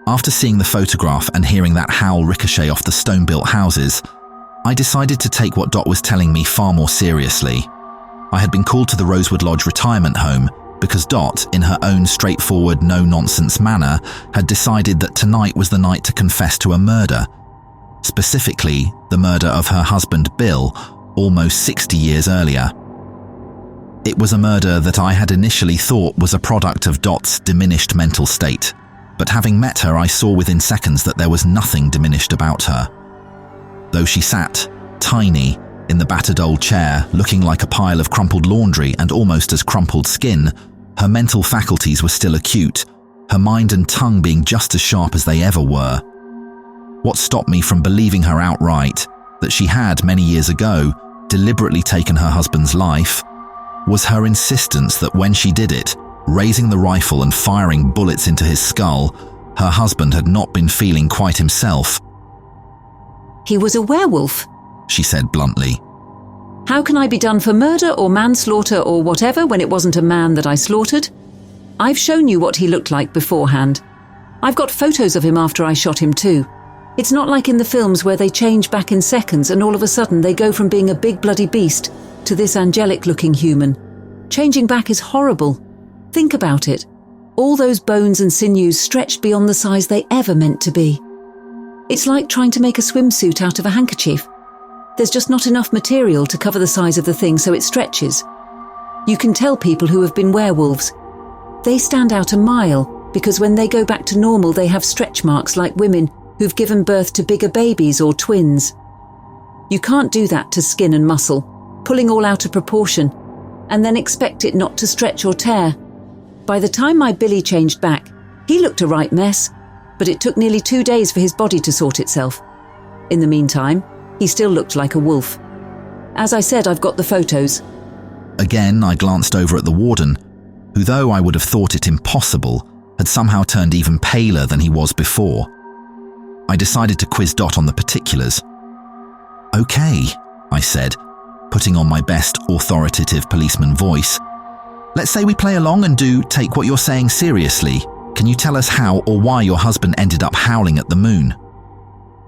After seeing the photograph and hearing that howl ricochet off the stone-built houses, I decided to take what Dot was telling me far more seriously. I had been called to the Rosewood Lodge retirement home because Dot, in her own straightforward, no-nonsense manner, had decided that tonight was the night to confess to a murder. Specifically, the murder of her husband Bill, almost 60 years earlier. It was a murder that I had initially thought was a product of Dot's diminished mental state, but having met her I saw within seconds that there was nothing diminished about her. Though she sat, tiny, in the battered old chair, looking like a pile of crumpled laundry and almost as crumpled skin, her mental faculties were still acute, her mind and tongue being just as sharp as they ever were. What stopped me from believing her outright, that she had, many years ago, deliberately taken her husband's life, was her insistence that when she did it, raising the rifle and firing bullets into his skull, her husband had not been feeling quite himself. "He was a werewolf," she said bluntly. "How can I be done for murder or manslaughter or whatever when it wasn't a man that I slaughtered? I've shown you what he looked like beforehand. I've got photos of him after I shot him too. It's not like in the films where they change back in seconds and all of a sudden they go from being a big bloody beast to this angelic-looking human. Changing back is horrible. Think about it. All those bones and sinews stretched beyond the size they ever meant to be. It's like trying to make a swimsuit out of a handkerchief. There's just not enough material to cover the size of the thing so it stretches. You can tell people who have been werewolves. They stand out a mile because when they go back to normal they have stretch marks like women who've given birth to bigger babies or twins. You can't do that to skin and muscle, pulling all out of proportion, and then expect it not to stretch or tear. By the time my Billy changed back, he looked a right mess, but it took nearly 2 days for his body to sort itself. In the meantime, he still looked like a wolf. As I said, I've got the photos." Again, I glanced over at the warden, who, though I would have thought it impossible, had somehow turned even paler than he was before. I decided to quiz Dot on the particulars. "Okay," I said, putting on my best authoritative policeman voice. "Let's say we play along and do take what you're saying seriously. Can you tell us how or why your husband ended up howling at the moon?"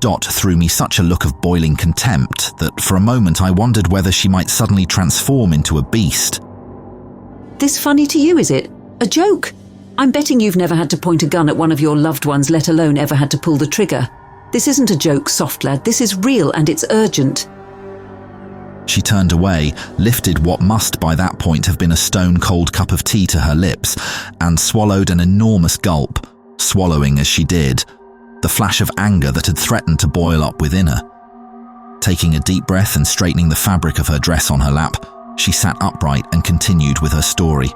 Dot threw me such a look of boiling contempt that for a moment I wondered whether she might suddenly transform into a beast. "This funny to you, is it? A joke? I'm betting you've never had to point a gun at one of your loved ones, let alone ever had to pull the trigger. This isn't a joke, soft lad. This is real and it's urgent." She turned away, lifted what must by that point have been a stone-cold cup of tea to her lips, and swallowed an enormous gulp, swallowing as she did, the flash of anger that had threatened to boil up within her. Taking a deep breath and straightening the fabric of her dress on her lap, she sat upright and continued with her story.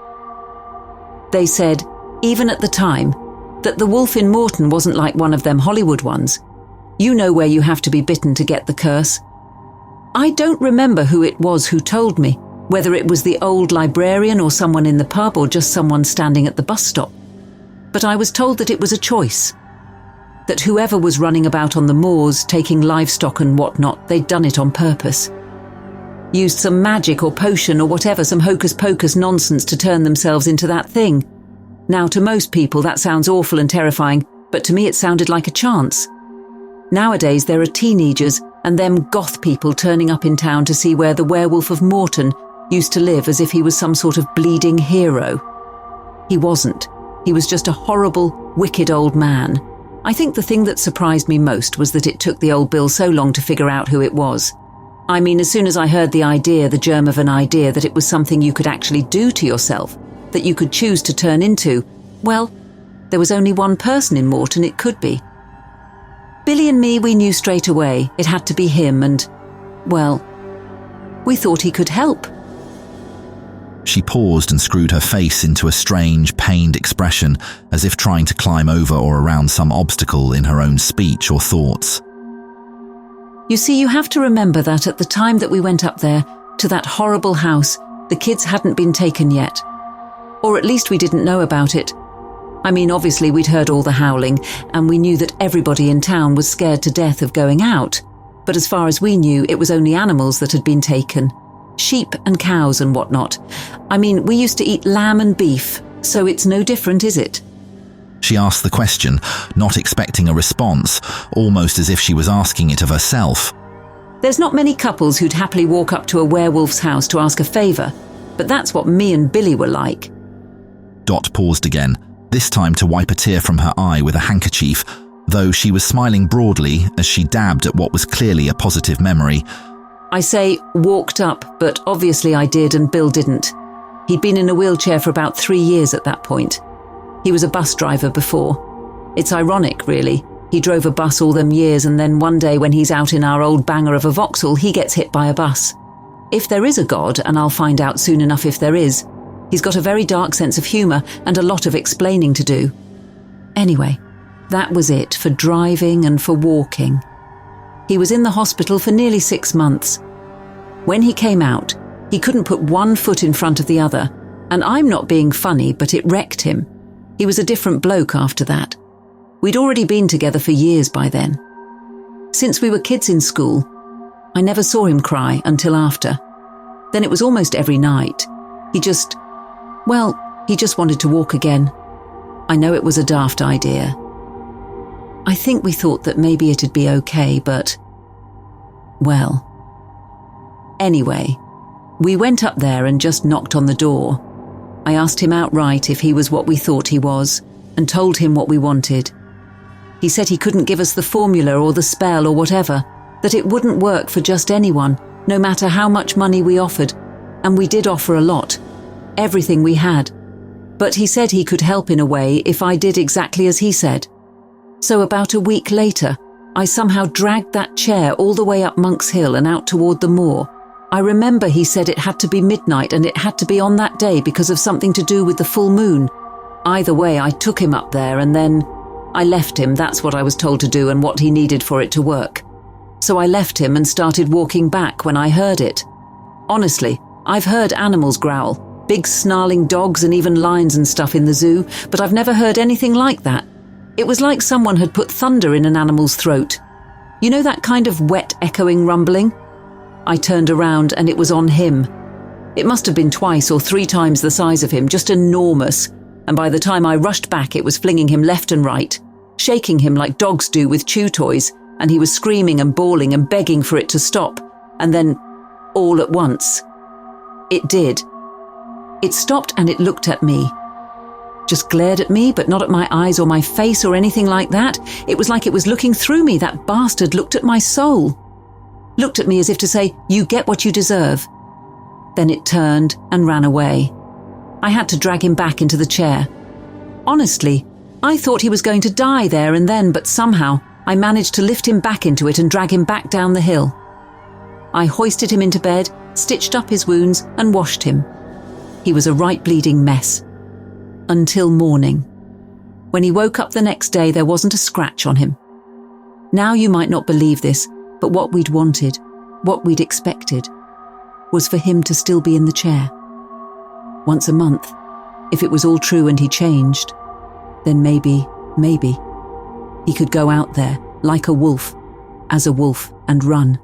"They said, even at the time, that the wolf in Morton wasn't like one of them Hollywood ones. You know where you have to be bitten to get the curse. I don't remember who it was who told me, whether it was the old librarian or someone in the pub or just someone standing at the bus stop. But I was told that it was a choice. That whoever was running about on the moors, taking livestock and whatnot, they'd done it on purpose. Used some magic or potion or whatever, some hocus-pocus nonsense to turn themselves into that thing. Now, to most people that sounds awful and terrifying, but to me it sounded like a chance. Nowadays there are teenagers and them goth people turning up in town to see where the werewolf of Morton used to live as if he was some sort of bleeding hero. He wasn't. He was just a horrible, wicked old man. I think the thing that surprised me most was that it took the old Bill so long to figure out who it was. I mean, as soon as I heard the idea, the germ of an idea that it was something you could actually do to yourself, that you could choose to turn into, well, there was only one person in Morton it could be. Billy and me, we knew straight away it had to be him and, well, we thought he could help." She paused and screwed her face into a strange, pained expression, as if trying to climb over or around some obstacle in her own speech or thoughts. "You see, you have to remember that at the time that we went up there, to that horrible house, the kids hadn't been taken yet. Or at least we didn't know about it. I mean, obviously we'd heard all the howling, and we knew that everybody in town was scared to death of going out. But as far as we knew, it was only animals that had been taken. Sheep and cows and whatnot. I mean, we used to eat lamb and beef, so it's no different, is it? She asked the question, not expecting a response, almost as if she was asking it of herself. There's not many couples who'd happily walk up to a werewolf's house to ask a favour, but that's what me and Billy were like. Dot paused again, this time to wipe a tear from her eye with a handkerchief, though she was smiling broadly as she dabbed at what was clearly a positive memory. I say walked up, but obviously I did and Bill didn't. He'd been in a wheelchair for about 3 years at that point. He was a bus driver before. It's ironic, really. He drove a bus all them years, and then one day when he's out in our old banger of a Vauxhall, he gets hit by a bus. If there is a God, and I'll find out soon enough if there is, he's got a very dark sense of humour and a lot of explaining to do. Anyway, that was it for driving and for walking. He was in the hospital for nearly 6 months. When he came out, he couldn't put one foot in front of the other, and I'm not being funny, but it wrecked him. He was a different bloke after that. We'd already been together for years by then. Since we were kids in school, I never saw him cry until after. Then it was almost every night. He just wanted to walk again. I know it was a daft idea. I think we thought that maybe it'd be okay, but... well... Anyway, we went up there and just knocked on the door. I asked him outright if he was what we thought he was, and told him what we wanted. He said he couldn't give us the formula or the spell or whatever, that it wouldn't work for just anyone, no matter how much money we offered, and we did offer a lot, everything we had. But he said he could help in a way if I did exactly as he said. So about a week later, I somehow dragged that chair all the way up Monk's Hill and out toward the moor. I remember he said it had to be midnight and it had to be on that day because of something to do with the full moon. Either way, I took him up there and then I left him. That's what I was told to do and what he needed for it to work. So I left him and started walking back when I heard it. Honestly, I've heard animals growl, big snarling dogs and even lions and stuff in the zoo, but I've never heard anything like that. It was like someone had put thunder in an animal's throat. You know that kind of wet, echoing rumbling? I turned around and it was on him. It must have been 2 or 3 times the size of him, just enormous, and by the time I rushed back it was flinging him left and right, shaking him like dogs do with chew toys, and he was screaming and bawling and begging for it to stop, and then, all at once, it did. It stopped and it looked at me. Just glared at me, but not at my eyes or my face or anything like that. It was like it was looking through me. That bastard looked at my soul. Looked at me as if to say, you get what you deserve. Then it turned and ran away. I had to drag him back into the chair. Honestly, I thought he was going to die there and then, but somehow I managed to lift him back into it and drag him back down the hill. I hoisted him into bed, stitched up his wounds and washed him. He was a right bleeding mess. Until morning. When he woke up the next day, there wasn't a scratch on him. Now you might not believe this, but what we'd wanted, what we'd expected, was for him to still be in the chair. Once a month, if it was all true and he changed, then maybe, he could go out there, like a wolf, as a wolf, and run.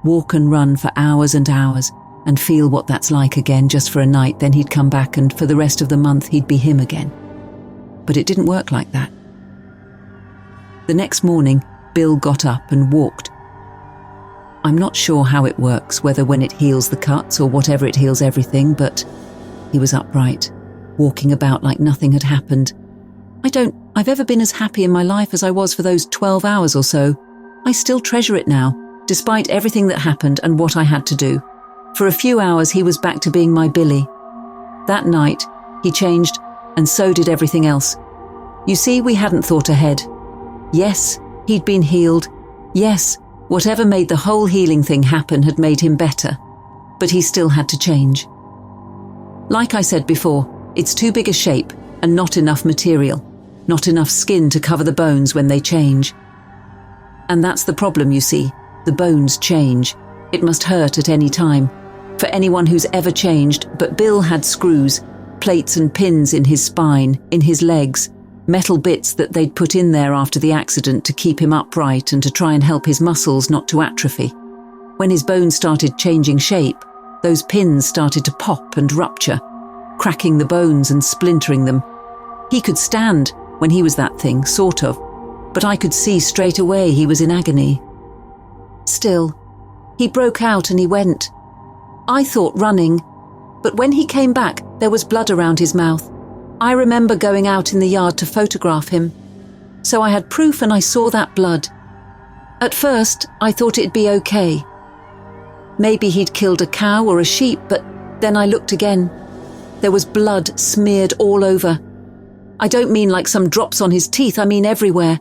Walk and run for hours and hours, and feel what that's like again just for a night, then he'd come back and for the rest of the month he'd be him again. But it didn't work like that. The next morning, Bill got up and walked. I'm not sure how it works, whether when it heals the cuts or whatever it heals everything, but he was upright, walking about like nothing had happened. I've ever been as happy in my life as I was for those 12 hours or so. I still treasure it now, despite everything that happened and what I had to do. For a few hours he was back to being my Billy. That night, he changed, and so did everything else. You see, we hadn't thought ahead. Yes, he'd been healed. Yes, whatever made the whole healing thing happen had made him better. But he still had to change. Like I said before, it's too big a shape and not enough material, not enough skin to cover the bones when they change. And that's the problem, you see. The bones change. It must hurt at any time. For anyone who's ever changed, but Bill had screws, plates and pins in his spine, in his legs, metal bits that they'd put in there after the accident to keep him upright and to try and help his muscles not to atrophy. When his bones started changing shape, those pins started to pop and rupture, cracking the bones and splintering them. He could stand, when he was that thing, sort of, but I could see straight away he was in agony. Still, he broke out and he went. I thought running, but when he came back, there was blood around his mouth. I remember going out in the yard to photograph him, so I had proof and I saw that blood. At first, I thought it'd be okay. Maybe he'd killed a cow or a sheep, but then I looked again. There was blood smeared all over. I don't mean like some drops on his teeth, I mean everywhere.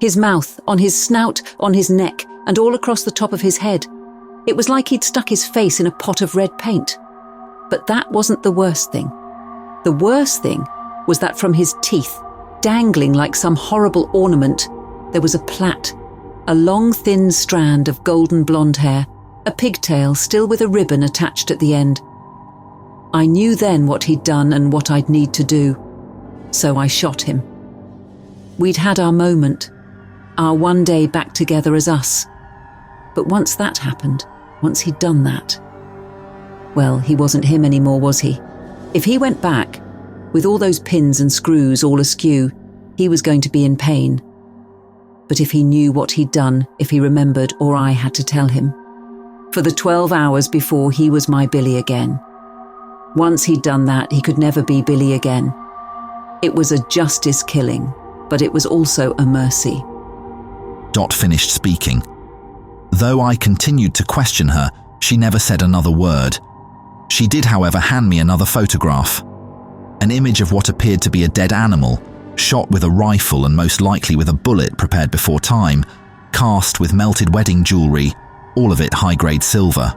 His mouth, on his snout, on his neck, and all across the top of his head. It was like he'd stuck his face in a pot of red paint. But that wasn't the worst thing. The worst thing was that from his teeth, dangling like some horrible ornament, there was a plait, a long thin strand of golden blonde hair, a pigtail still with a ribbon attached at the end. I knew then what he'd done and what I'd need to do, so I shot him. We'd had our moment, our one day back together as us. But once that happened, once he'd done that, well, he wasn't him anymore, was he? If he went back, with all those pins and screws all askew, he was going to be in pain. But if he knew what he'd done, if he remembered, or I had to tell him. For the 12 hours before, he was my Billy again. Once he'd done that, he could never be Billy again. It was a justice killing, but it was also a mercy. Dot finished speaking. Though I continued to question her, she never said another word. She did, however, hand me another photograph. An image of what appeared to be a dead animal, shot with a rifle and most likely with a bullet prepared before time, cast with melted wedding jewellery, all of it high-grade silver.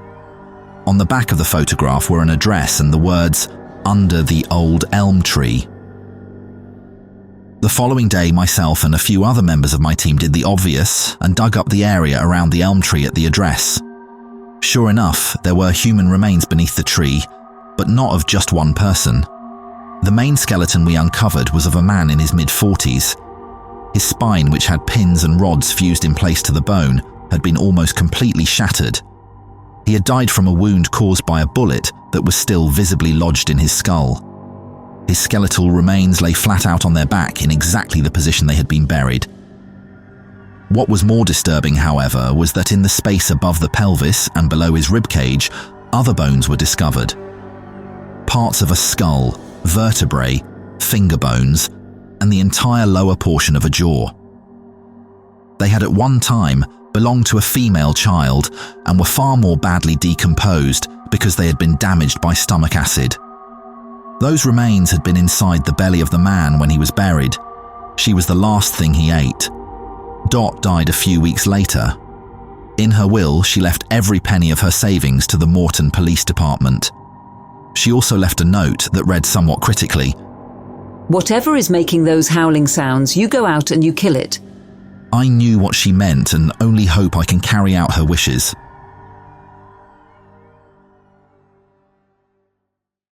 On the back of the photograph were an address and the words, "Under the old elm tree." The following day, myself and a few other members of my team did the obvious and dug up the area around the elm tree at the address. Sure enough, there were human remains beneath the tree, but not of just one person. The main skeleton we uncovered was of a man in his mid-40s. His spine, which had pins and rods fused in place to the bone, had been almost completely shattered. He had died from a wound caused by a bullet that was still visibly lodged in his skull. His skeletal remains lay flat out on their back in exactly the position they had been buried. What was more disturbing, however, was that in the space above the pelvis and below his ribcage, other bones were discovered. Parts of a skull, vertebrae, finger bones, and the entire lower portion of a jaw. They had at one time belonged to a female child and were far more badly decomposed because they had been damaged by stomach acid. Those remains had been inside the belly of the man when he was buried. She was the last thing he ate. Dot died a few weeks later. In her will, she left every penny of her savings to the Morton Police Department. She also left a note that read somewhat critically, "Whatever is making those howling sounds, you go out and you kill it." I knew what she meant and only hope I can carry out her wishes.